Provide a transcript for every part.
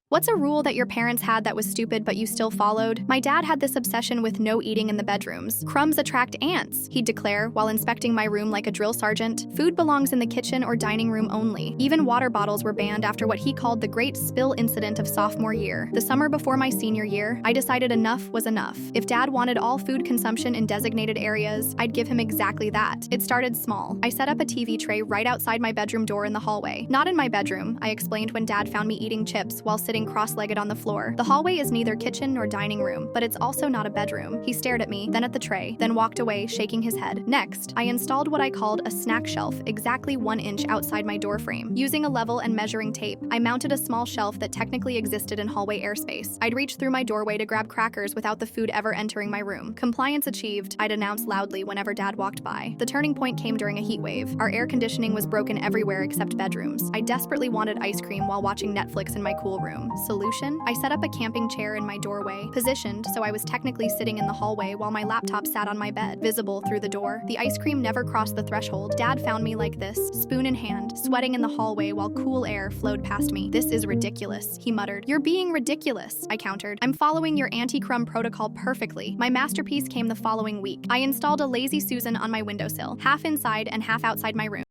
What's a rule that your parents had that was stupid but you still followed? My dad had this obsession with no eating in the bedrooms. Crumbs attract ants, he'd declare while inspecting my room like a drill sergeant. Food belongs in the kitchen or dining room only. Even water bottles were banned after what he called the great spill incident of sophomore year. The summer before my senior year, I decided enough was enough. If dad wanted all food consumption in designated areas, I'd give him exactly that. It started small. I set up a TV tray right outside my bedroom door in the hallway. Not in my bedroom, I explained when dad found me eating chips while sitting cross-legged on the floor. The hallway is neither kitchen nor dining room, but it's also not a bedroom. He stared at me, then at the tray, then walked away, shaking his head. Next, I installed what I called a snack shelf exactly 1 inch outside my door frame. Using a level and measuring tape, I mounted a small shelf that technically existed in hallway airspace. I'd reach through my doorway to grab crackers without the food ever entering my room. Compliance achieved, I'd announce loudly whenever dad walked by. The turning point came during a heat wave. Our air conditioning was broken everywhere except bedrooms. I desperately wanted ice cream while watching Netflix in my cool room. Solution? I set up a camping chair in my doorway, positioned so I was technically sitting in the hallway while my laptop sat on my bed, visible through the door. The ice cream never crossed the threshold. Dad found me like this, spoon in hand, sweating in the hallway while cool air flowed past me. "This is ridiculous," he muttered. "You're being ridiculous," I countered. "I'm following your anti-crumb protocol perfectly." My masterpiece came the following week. I installed a Lazy Susan on my windowsill, half inside and half outside my room.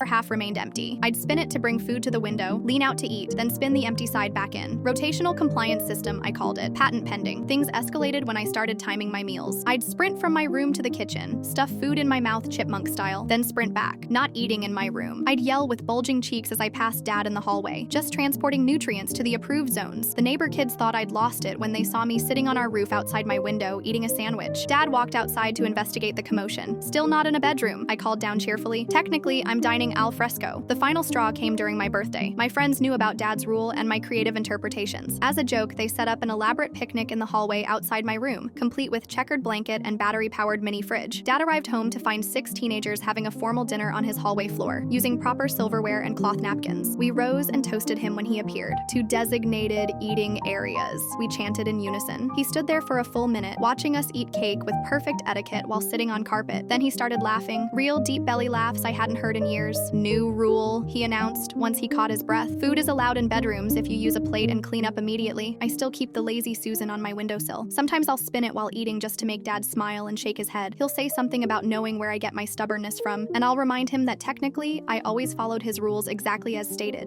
Half remained empty. I'd spin it to bring food to the window, lean out to eat, then spin the empty side back in. Rotational compliance system, I called it. Patent pending. Things escalated when I started timing my meals. I'd sprint from my room to the kitchen, stuff food in my mouth chipmunk style, then sprint back, not eating in my room. I'd yell with bulging cheeks as I passed dad in the hallway, just transporting nutrients to the approved zones. The neighbor kids thought I'd lost it when they saw me sitting on our roof outside my window, eating a sandwich. Dad walked outside to investigate the commotion. "Still not in a bedroom," I called down cheerfully. "Technically, I'm dining al fresco." The final straw came during my birthday. My friends knew about dad's rule and my creative interpretations. As a joke, they set up an elaborate picnic in the hallway outside my room, complete with checkered blanket and battery-powered mini fridge. Dad arrived home to find 6 teenagers having a formal dinner on his hallway floor, using proper silverware and cloth napkins. We rose and toasted him when he appeared. "To designated eating areas," we chanted in unison. He stood there for a full minute, watching us eat cake with perfect etiquette while sitting on carpet. Then he started laughing, real deep belly laughs I hadn't heard in years. "New rule," he announced once he caught his breath. "Food is allowed in bedrooms if you use a plate and clean up immediately." I still keep the Lazy Susan on my windowsill. Sometimes I'll spin it while eating just to make dad smile and shake his head. He'll say something about knowing where I get my stubbornness from, and I'll remind him that technically, I always followed his rules exactly as stated.